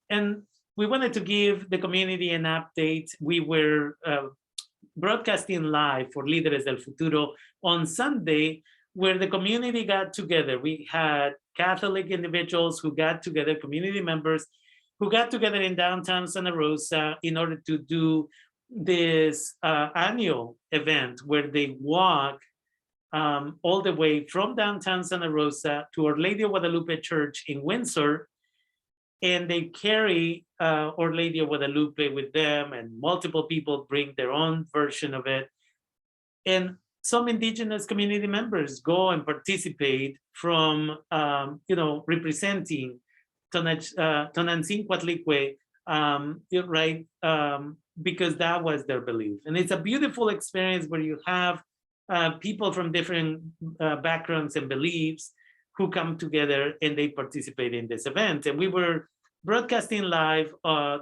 And we wanted to give the community an update. We were broadcasting live for Líderes del Futuro on Sunday, where the community got together. We had Catholic individuals who got together, community members who got together in downtown Santa Rosa in order to do this annual event where they walk all the way from downtown Santa Rosa to Our Lady of Guadalupe Church in Windsor, and they carry Our Lady of Guadalupe with them, and multiple people bring their own version of it. And some indigenous community members go and participate from, representing Tonantzin Coatlicue, right? Because that was their belief. And it's a beautiful experience where you have people from different backgrounds and beliefs who come together and they participate in this event. And we were broadcasting live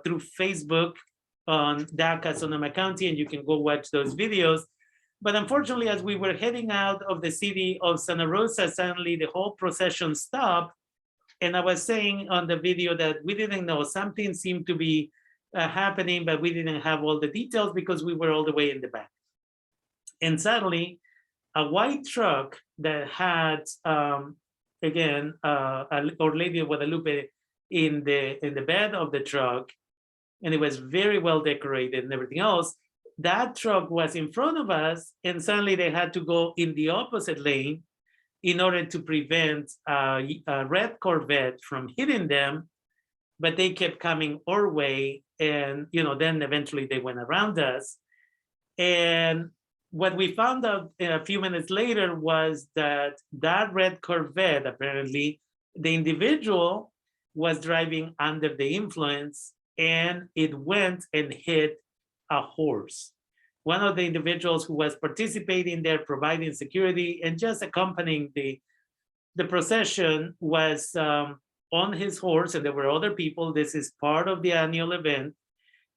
through Facebook on DACA, Sonoma County, and you can go watch those videos. But unfortunately, as we were heading out of the city of Santa Rosa, suddenly the whole procession stopped. And I was saying on the video that we didn't know, something seemed to be happening, but we didn't have all the details because we were all the way in the back. And suddenly, a white truck that had, again, Our Lady of Guadalupe in the bed of the truck, and it was very well decorated and everything else. That truck was in front of us, and suddenly they had to go in the opposite lane in order to prevent a red Corvette from hitting them. But they kept coming our way, and then eventually they went around us. And what we found out a few minutes later was that red Corvette, apparently, the individual was driving under the influence, and it went and hit a horse. One of the individuals who was participating there, providing security and just accompanying the procession, was on his horse, and there were other people. This is part of the annual event.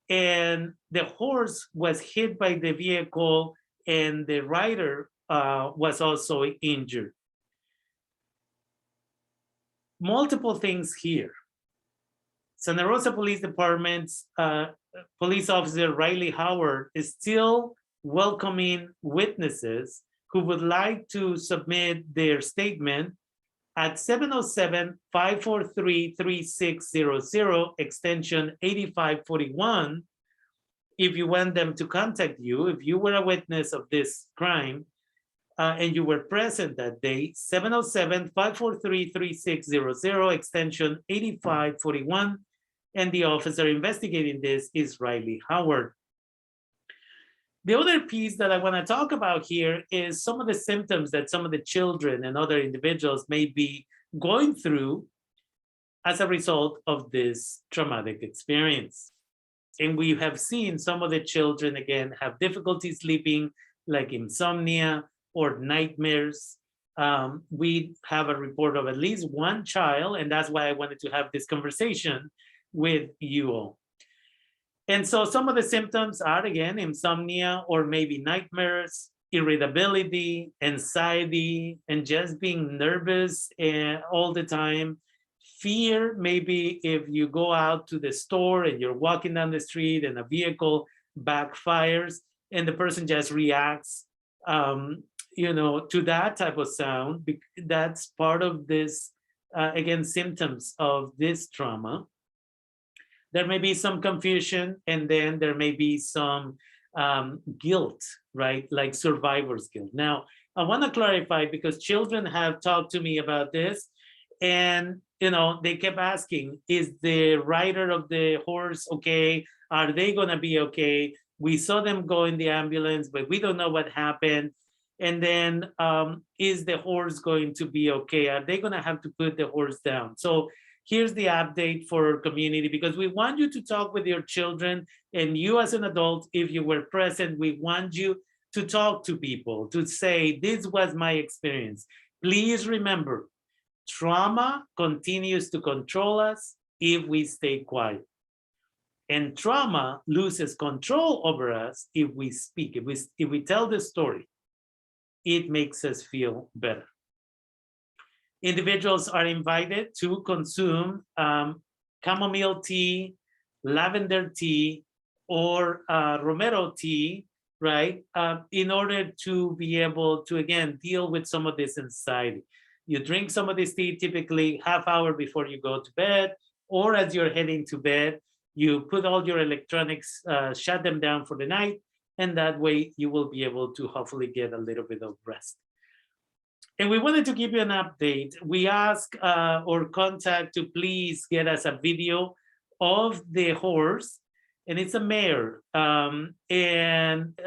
And the horse was hit by the vehicle, and the rider was also injured. Multiple things here. Santa Rosa Police Department's police officer Riley Howard is still welcoming witnesses who would like to submit their statement at 707-543-3600, extension 8541. If you want them to contact you, if you were a witness of this crime and you were present that day, 707-543-3600, extension 8541. And the officer investigating this is Riley Howard. The other piece that I want to talk about here is some of the symptoms that some of the children and other individuals may be going through as a result of this traumatic experience. And we have seen some of the children, again, have difficulty sleeping, like insomnia or nightmares. We have a report of at least one child, and that's why I wanted to have this conversation with you all. And so some of the symptoms are, again, insomnia or maybe nightmares, irritability, anxiety, and just being nervous all the time. Fear, maybe if you go out to the store and you're walking down the street and a vehicle backfires and the person just reacts, to that type of sound. That's part of this, again, symptoms of this trauma. There may be some confusion, and then there may be some guilt, right? Like survivor's guilt. Now, I want to clarify, because children have talked to me about this, and they kept asking, is the rider of the horse okay? Are they going to be okay? We saw them go in the ambulance, but we don't know what happened. And then, is the horse going to be okay? Are they going to have to put the horse down? So here's the update for community, because we want you to talk with your children, and you as an adult, if you were present, we want you to talk to people, to say, this was my experience. Please remember, trauma continues to control us if we stay quiet. And trauma loses control over us if we speak, if we tell the story. It makes us feel better. Individuals are invited to consume chamomile tea, lavender tea, or romero tea, right? In order to be able to, again, deal with some of this anxiety. You drink some of this tea typically half hour before you go to bed, or as you're heading to bed, you put all your electronics, shut them down for the night, and that way you will be able to hopefully get a little bit of rest. And we wanted to give you an update. We asked our contact to please get us a video of the horse, and it's a mare. And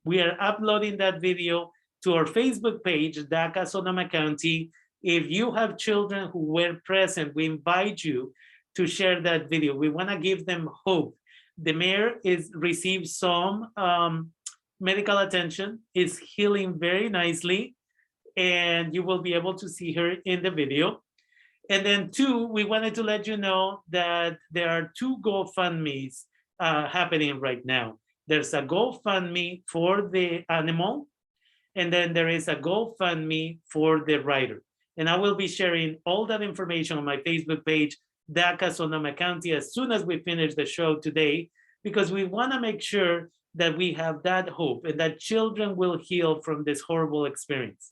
we are uploading that video to our Facebook page, DACA Sonoma County. If you have children who were present, we invite you to share that video. We want to give them hope. The mare is received some medical attention, is healing very nicely, and you will be able to see her in the video. And then two, we wanted to let you know that there are two GoFundMes happening right now. There's a GoFundMe for the animal, and then there is a GoFundMe for the rider. And I will be sharing all that information on my Facebook page, DACA Sonoma County, as soon as we finish the show today, because we want to make sure that we have that hope and that children will heal from this horrible experience.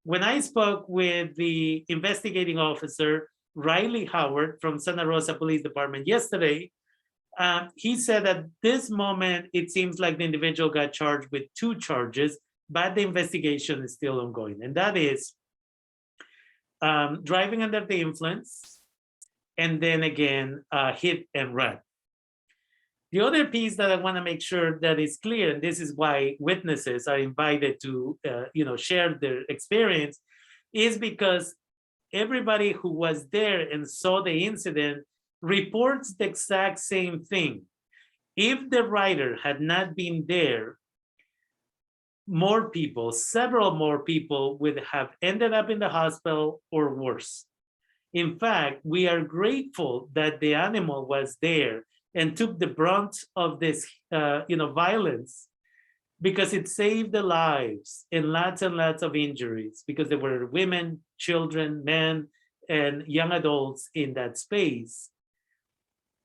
When I spoke with the investigating officer, Riley Howard from Santa Rosa Police Department yesterday, he said at this moment, it seems like the individual got charged with 2 charges, but the investigation is still ongoing. And that is driving under the influence, and then again, hit and run. The other piece that I want to make sure that is clear, and this is why witnesses are invited to share their experience, is because everybody who was there and saw the incident reports the exact same thing. If the rider had not been there, more people, several more people would have ended up in the hospital or worse. In fact, we are grateful that the animal was there and took the brunt of this violence, because it saved the lives and lots of injuries, because there were women, children, men, and young adults in that space.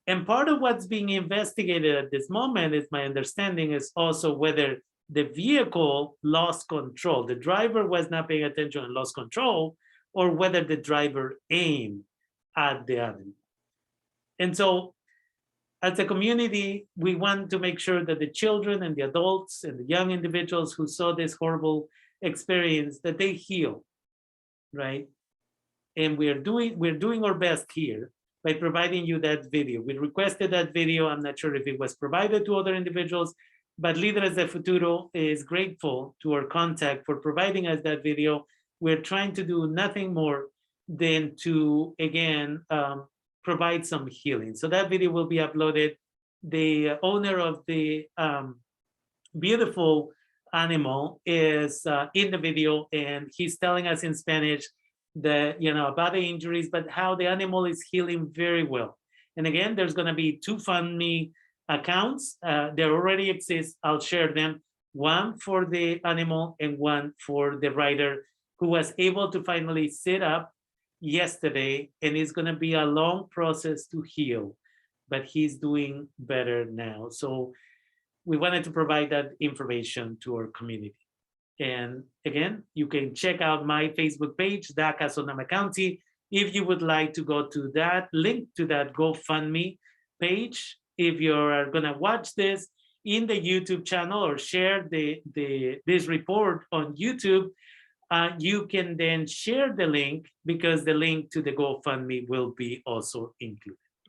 And part of what's being investigated at this moment, is my understanding, is also whether the vehicle lost control. The driver was not paying attention and lost control, or whether the driver aimed at the animal. And so as a community, we want to make sure that the children and the adults and the young individuals who saw this horrible experience, that they heal, right? And we're doing our best here by providing you that video. We requested that video. I'm not sure if it was provided to other individuals, but Líderes de Futuro is grateful to our contact for providing us that video. We're trying to do nothing more than to, again, provide some healing. So that video will be uploaded. The owner of the beautiful animal is in the video, and he's telling us in Spanish that, about the injuries, but how the animal is healing very well. And again, there's going to be 2 GoFundMe accounts. They already exist. I'll share them. One for the animal and one for the rider, who was able to finally sit up yesterday, and it's going to be a long process to heal, but he's doing better now. So we wanted to provide that information to our community. And again, you can check out my Facebook page, DACA Sonoma County, if you would like to go to that link to that GoFundMe page. If you're going to watch this in the YouTube channel or share this report on YouTube, you can then share the link, because the link to the GoFundMe will be also included.